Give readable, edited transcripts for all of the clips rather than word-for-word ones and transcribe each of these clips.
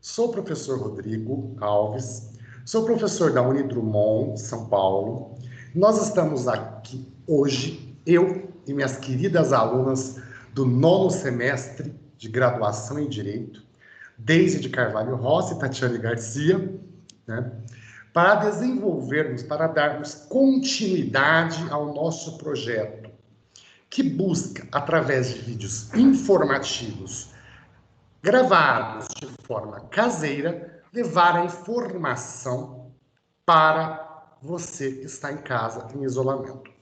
Sou o professor Rodrigo Alves, sou professor da Unidrumon, São Paulo. Nós estamos aqui hoje, eu e minhas queridas alunas do 9º semestre de graduação em Direito, Deise de Carvalho Rossi e Tatiane Garcia, né, para desenvolvermos, para darmos continuidade ao nosso projeto, que busca, através de vídeos informativos, gravados de forma caseira, levar a informação para você que está em casa em isolamento.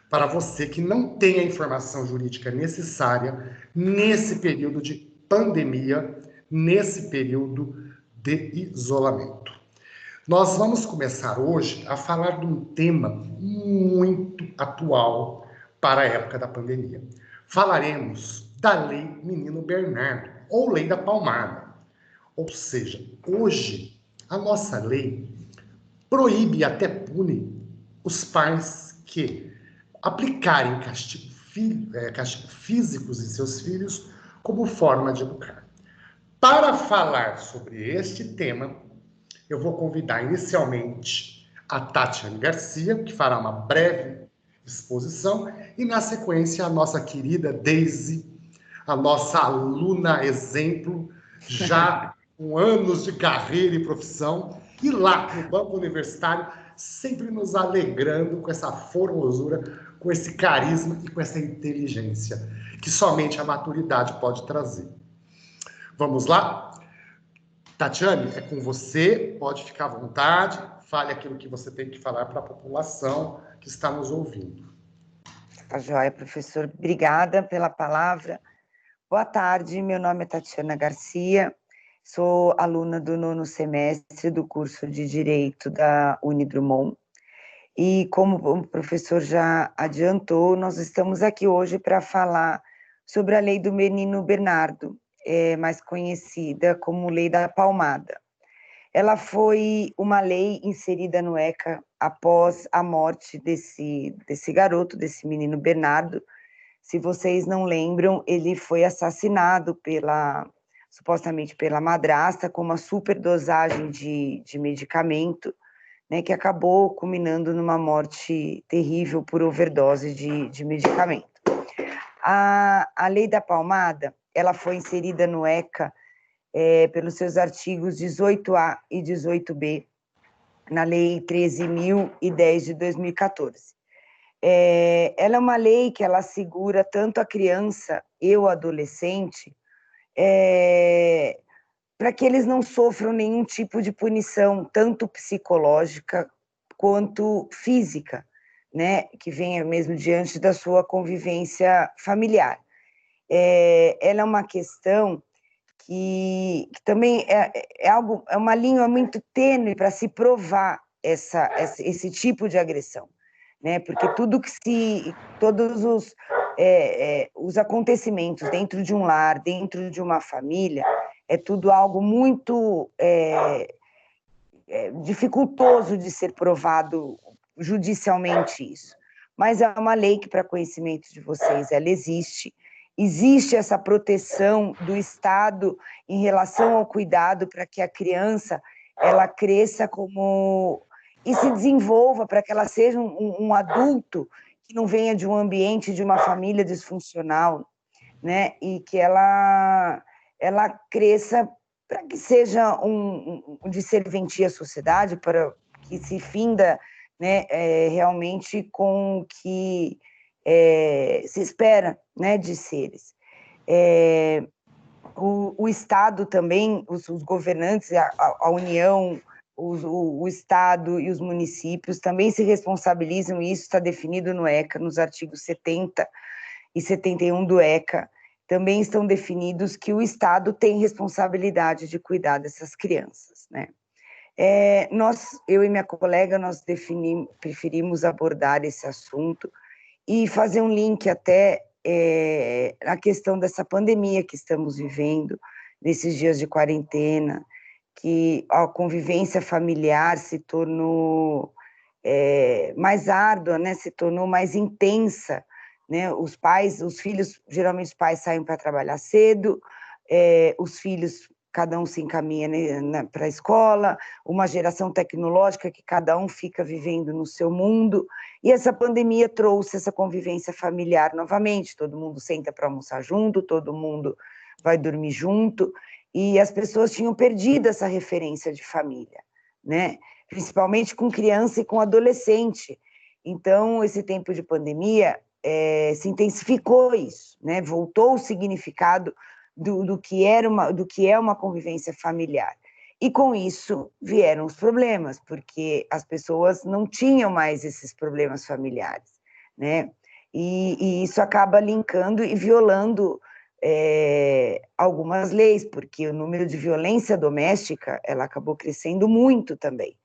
Para você que não tem a informação jurídica necessária nesse período de pandemia, nesse período de isolamento. Nós vamos começar hoje a falar de um tema muito atual para a época da pandemia. Falaremos da Lei Menino Bernardo, ou Lei da Palmada. Ou seja, hoje a nossa lei proíbe e até pune os pais que aplicarem castigos físicos em seus filhos como forma de educar. Para falar sobre este tema, eu vou convidar inicialmente a Tatiane Garcia, que fará uma breve exposição, e na sequência a nossa querida Deise, a nossa aluna exemplo, já com anos de carreira e profissão, e lá no Banco Universitário, sempre nos alegrando com essa formosura, com esse carisma e com essa inteligência, que somente a maturidade pode trazer. Vamos lá? Tatiane, é com você, pode ficar à vontade, fale aquilo que você tem que falar para a população que está nos ouvindo. Tá joia, professor. Obrigada pela palavra. Boa tarde, meu nome é Tatiana Garcia, sou aluna do 9º semestre do curso de Direito da Unidrumon. E como o professor já adiantou, nós estamos aqui hoje para falar sobre a Lei do Menino Bernardo, mais conhecida como Lei da Palmada. Ela foi uma lei inserida no ECA após a morte desse garoto, desse menino Bernardo. Se vocês não lembram, ele foi assassinado supostamente pela madrasta com uma superdosagem de medicamento, né, que acabou culminando numa morte terrível por overdose de medicamento. A Lei da Palmada, ela foi inserida no ECA pelos seus artigos 18A e 18B, na Lei 13.010 de 2014. Ela é uma lei que ela assegura tanto a criança e o adolescente para que eles não sofram nenhum tipo de punição, tanto psicológica quanto física, né, que venha mesmo diante da sua convivência familiar. Ela é uma questão que também é uma linha muito tênue para se provar esse tipo de agressão, né? Porque todos os acontecimentos dentro de um lar, dentro de uma família, é tudo algo muito dificultoso de ser provado judicialmente isso. Mas é uma lei que, para conhecimento de vocês, ela existe. Existe essa proteção do Estado em relação ao cuidado para que a criança ela cresça e se desenvolva, para que ela seja um adulto que não venha de um ambiente, de uma família disfuncional, né? E que ela cresça para que seja de serventia à sociedade, para que se finda, né, realmente com o que se espera, né, de seres. O Estado também, os governantes, a União, o Estado e os municípios também se responsabilizam, e isso está definido no ECA, nos artigos 70 e 71 do ECA, também estão definidos que o Estado tem responsabilidade de cuidar dessas crianças, né? Eu e minha colega, nós preferimos abordar esse assunto e fazer um link até na questão dessa pandemia que estamos vivendo, nesses dias de quarentena, que a convivência familiar se tornou mais árdua, né? Se tornou mais intensa, né? Geralmente os pais saem para trabalhar cedo, os filhos cada um se encaminha para a escola, uma geração tecnológica que cada um fica vivendo no seu mundo, e essa pandemia trouxe essa convivência familiar novamente, todo mundo senta para almoçar junto, todo mundo vai dormir junto, e as pessoas tinham perdido essa referência de família, né? Principalmente com criança e com adolescente. Então, esse tempo de pandemia se intensificou isso, né? Voltou o significado do que é uma convivência familiar. E com isso vieram os problemas, porque as pessoas não tinham mais esses problemas familiares, né? E isso acaba linkando e violando algumas leis, porque o número de violência doméstica ela acabou crescendo muito também,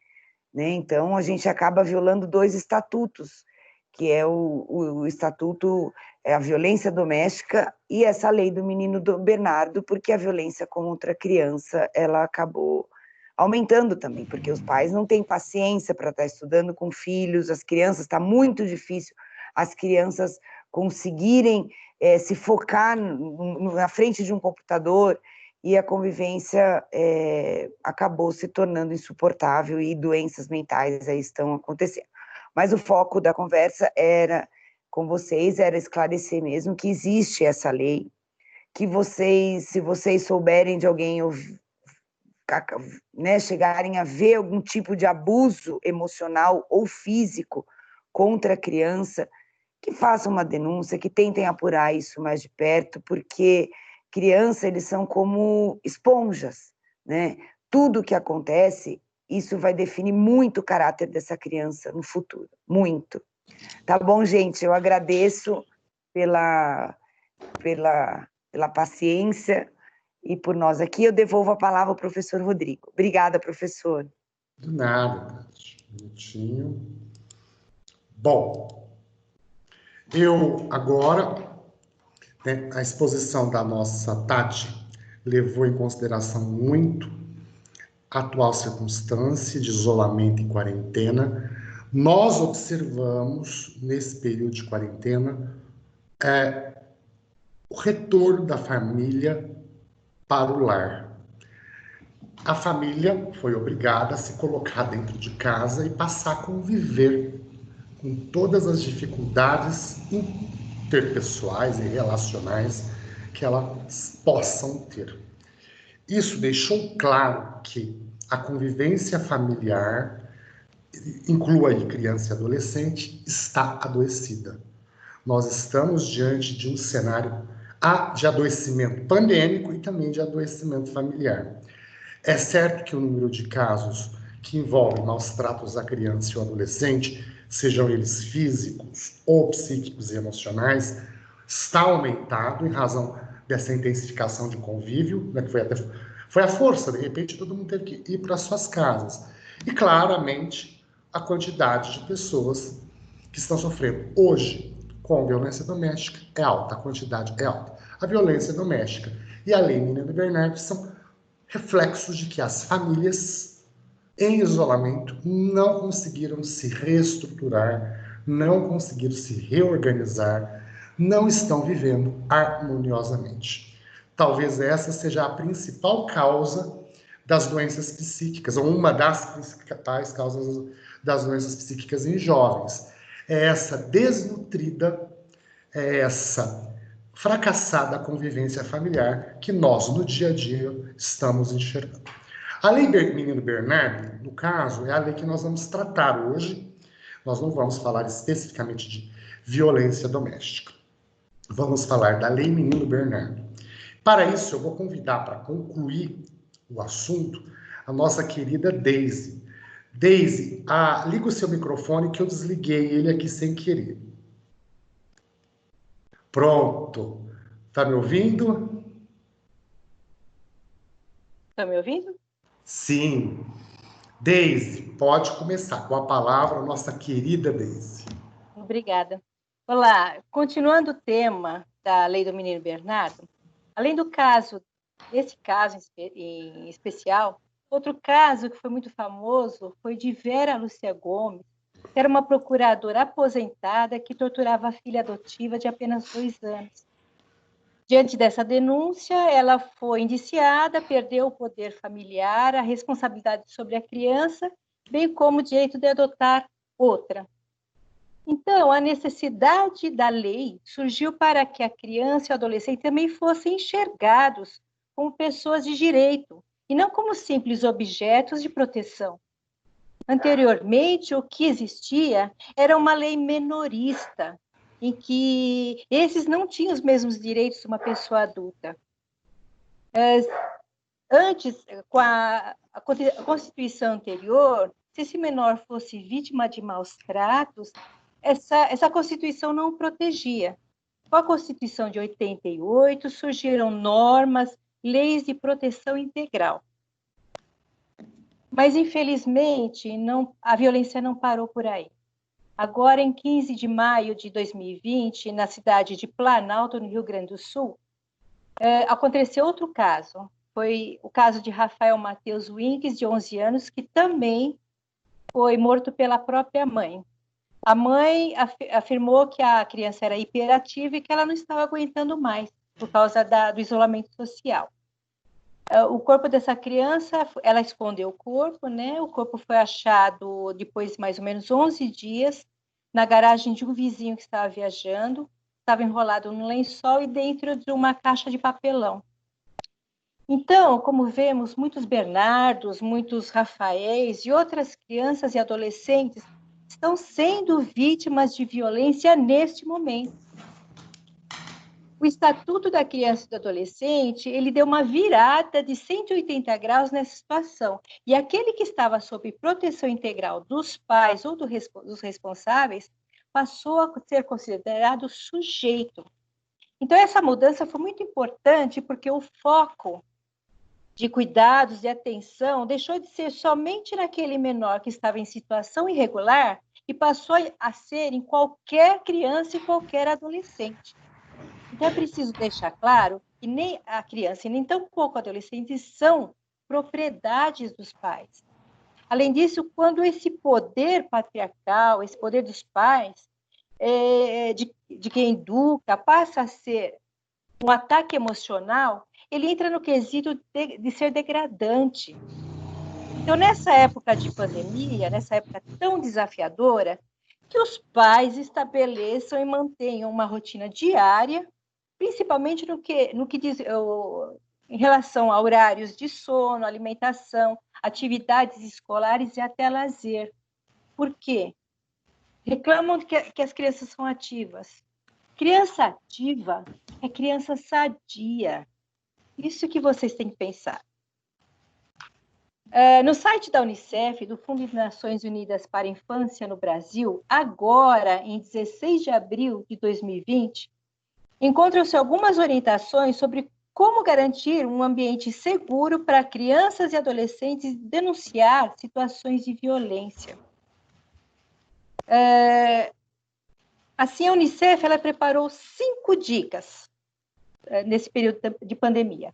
né? Então a gente acaba violando 2 estatutos, que é o estatuto, a violência doméstica e essa lei do menino do Bernardo, porque a violência contra a criança, ela acabou aumentando também, porque os pais não têm paciência para estar estudando com filhos, as crianças, está muito difícil as crianças conseguirem se focar na frente de um computador, e a convivência acabou se tornando insuportável e doenças mentais aí estão acontecendo. Mas o foco da conversa com vocês era esclarecer mesmo que existe essa lei, que se vocês souberem de alguém, né, chegarem a ver algum tipo de abuso emocional ou físico contra a criança, que façam uma denúncia, que tentem apurar isso mais de perto, porque criança, eles são como esponjas, né? Tudo que acontece, isso vai definir muito o caráter dessa criança no futuro, muito. Tá bom, gente? Eu agradeço pela paciência e por nós aqui. Eu devolvo a palavra ao professor Rodrigo. Obrigada, professor. De nada, Tati. Bonitinho. Bom, eu agora, né, a exposição da nossa Tati levou em consideração muito a atual circunstância de isolamento e quarentena. Nós observamos, nesse período de quarentena, o retorno da família para o lar. A família foi obrigada a se colocar dentro de casa e passar a conviver com todas as dificuldades interpessoais e relacionais que elas possam ter. Isso deixou claro que a convivência familiar, inclua aí criança e adolescente, está adoecida. Nós estamos diante de um cenário de adoecimento pandêmico e também de adoecimento familiar. É certo que o número de casos que envolvem maus tratos à criança e ao adolescente, sejam eles físicos ou psíquicos e emocionais, está aumentado em razão dessa intensificação de convívio, né, que foi a força, de repente todo mundo teve que ir para suas casas. E claramente a quantidade de pessoas que estão sofrendo hoje com violência doméstica é alta, a quantidade é alta. A violência doméstica e a Lei Menino Bernardo são reflexos de que as famílias em isolamento não conseguiram se reestruturar, não conseguiram se reorganizar, não estão vivendo harmoniosamente. Talvez essa seja a principal causa das doenças psíquicas, ou uma das principais causas das doenças psíquicas em jovens. É essa desnutrida, é essa fracassada convivência familiar que nós, no dia a dia, estamos enxergando. A Lei Menino Bernardo, no caso, é a lei que nós vamos tratar hoje. Nós não vamos falar especificamente de violência doméstica. Vamos falar da Lei Menino Bernardo. Para isso, eu vou convidar para concluir o assunto a nossa querida Deise. Deise, liga o seu microfone que eu desliguei ele aqui sem querer. Pronto. Tá me ouvindo? Tá me ouvindo? Sim. Deise, pode começar com a palavra, nossa querida Deise. Obrigada. Olá, continuando o tema da Lei do Menino Bernardo, além desse caso em especial, outro caso que foi muito famoso foi de Vera Lúcia Gomes, que era uma procuradora aposentada que torturava a filha adotiva de apenas 2 anos. Diante dessa denúncia, ela foi indiciada, perdeu o poder familiar, a responsabilidade sobre a criança, bem como o direito de adotar outra. Então, a necessidade da lei surgiu para que a criança e o adolescente também fossem enxergados como pessoas de direito, e não como simples objetos de proteção. Anteriormente, o que existia era uma lei menorista, em que esses não tinham os mesmos direitos de uma pessoa adulta. Antes, com a Constituição anterior, se esse menor fosse vítima de maus tratos, essa Constituição não o protegia. Com a Constituição de 88, surgiram normas, leis de proteção integral. Mas, infelizmente, a violência não parou por aí. Agora, em 15 de maio de 2020, na cidade de Planalto, no Rio Grande do Sul, aconteceu outro caso. Foi o caso de Rafael Matheus Winques, de 11 anos, que também foi morto pela própria mãe. A mãe afirmou que a criança era hiperativa e que ela não estava aguentando mais, por causa do isolamento social. O corpo dessa criança, ela escondeu o corpo, né? O corpo foi achado depois de mais ou menos 11 dias, na garagem de um vizinho que estava viajando, estava enrolado num lençol e dentro de uma caixa de papelão. Então, como vemos, muitos Bernardos, muitos Rafaéis e outras crianças e adolescentes estão sendo vítimas de violência neste momento. O Estatuto da Criança e do Adolescente, ele deu uma virada de 180 graus nessa situação. E aquele que estava sob proteção integral dos pais ou dos responsáveis, passou a ser considerado sujeito. Então, essa mudança foi muito importante porque o foco de cuidados, de atenção, deixou de ser somente naquele menor que estava em situação irregular e passou a ser em qualquer criança e qualquer adolescente. Então, é preciso deixar claro que nem a criança e nem tampouco o adolescente são propriedades dos pais. Além disso, quando esse poder patriarcal, esse poder dos pais, de quem educa, passa a ser um ataque emocional, ele entra no quesito de ser degradante. Então, nessa época de pandemia, nessa época tão desafiadora, que os pais estabeleçam e mantenham uma rotina diária, principalmente no que diz em relação a horários de sono, alimentação, atividades escolares e até lazer. Por quê? Reclamam que as crianças são ativas. Criança ativa é criança sadia. Isso que vocês têm que pensar. No site da Unicef, do Fundo de Nações Unidas para a Infância no Brasil, agora, em 16 de abril de 2020, encontram-se algumas orientações sobre como garantir um ambiente seguro para crianças e adolescentes denunciar situações de violência. Assim, a Unicef ela preparou 5 dicas nesse período de pandemia.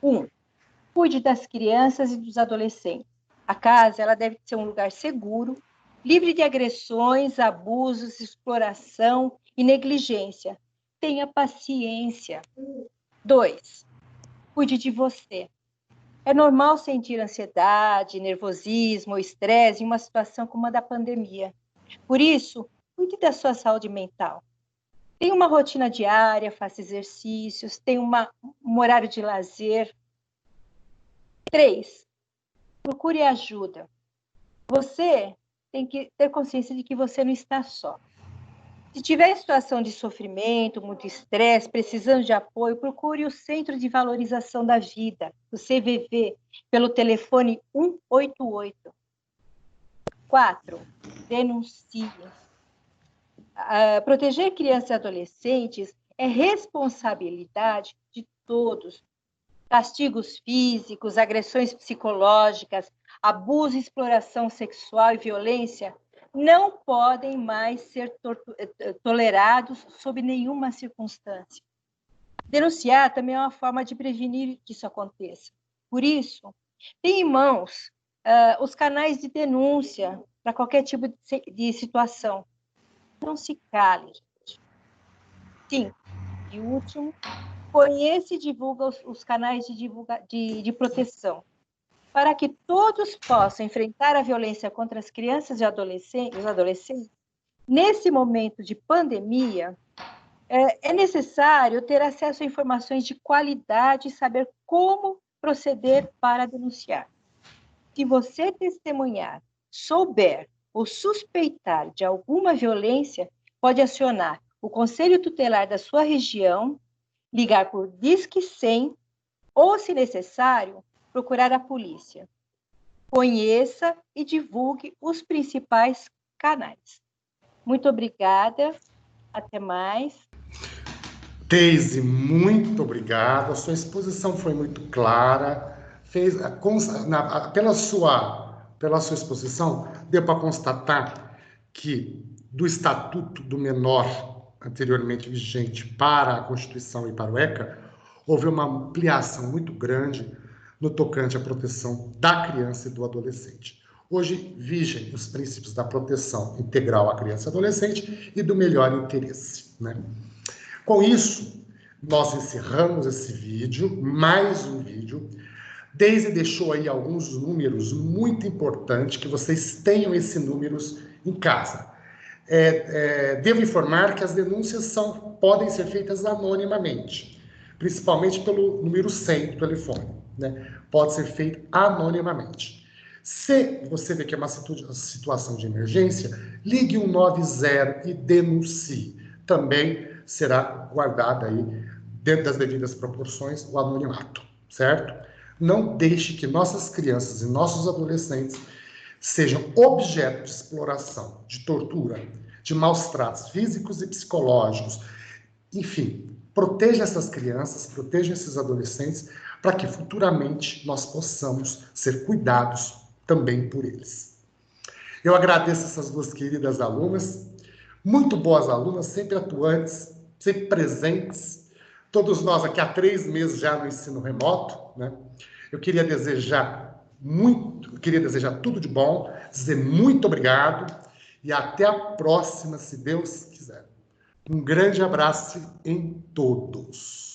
1. Cuide das crianças e dos adolescentes. A casa ela deve ser um lugar seguro, livre de agressões, abusos, exploração e negligência. Tenha paciência. 2. Cuide de você. É normal sentir ansiedade, nervosismo ou estresse em uma situação como a da pandemia. Por isso, cuide da sua saúde mental. Tenha uma rotina diária, faça exercícios, tenha um horário de lazer. 3. Procure ajuda. Você tem que ter consciência de que você não está só. Se tiver em situação de sofrimento, muito estresse, precisando de apoio, procure o Centro de Valorização da Vida, o CVV, pelo telefone 188. 4. Denuncie. Proteger crianças e adolescentes é responsabilidade de todos. Castigos físicos, agressões psicológicas, abuso, exploração sexual e violência não podem mais ser tolerados sob nenhuma circunstância. Denunciar também é uma forma de prevenir que isso aconteça. Por isso, tem em mãos os canais de denúncia para qualquer tipo de situação. Não se cale, gente. 5. E último, conheça e divulga os canais de proteção, para que todos possam enfrentar a violência contra as crianças e os adolescentes. Nesse momento de pandemia, é necessário ter acesso a informações de qualidade e saber como proceder para denunciar. Se você testemunhar, souber ou suspeitar de alguma violência, pode acionar o Conselho Tutelar da sua região, ligar por Disque 100 ou, se necessário, procurar a polícia. Conheça e divulgue os principais canais. Muito obrigada. Até mais. Deise, muito obrigado. A sua exposição foi muito clara. Pela sua exposição, deu para constatar que do Estatuto do Menor, anteriormente vigente, para a Constituição e para o ECA, houve uma ampliação muito grande no tocante à proteção da criança e do adolescente. Hoje vigem os princípios da proteção integral à criança e adolescente e do melhor interesse, né? Com isso, nós encerramos esse vídeo, mais um vídeo. Deise deixou aí alguns números muito importantes, que vocês tenham esses números em casa. Devo informar que as denúncias podem ser feitas anonimamente, principalmente pelo número 100 do telefone, né? Pode ser feito anonimamente. Se você vê que é uma situação de emergência, ligue 190 e denuncie. Também será guardado aí, dentro das devidas proporções, o anonimato, certo? Não deixe que nossas crianças e nossos adolescentes sejam objeto de exploração, de tortura, de maus tratos físicos e psicológicos. Enfim, proteja essas crianças, proteja esses adolescentes, para que futuramente nós possamos ser cuidados também por eles. Eu agradeço essas duas queridas alunas, muito boas alunas, sempre atuantes, sempre presentes. Todos nós aqui há 3 meses já no ensino remoto, né? Eu queria desejar tudo de bom, dizer muito obrigado e até a próxima, se Deus quiser. Um grande abraço em todos.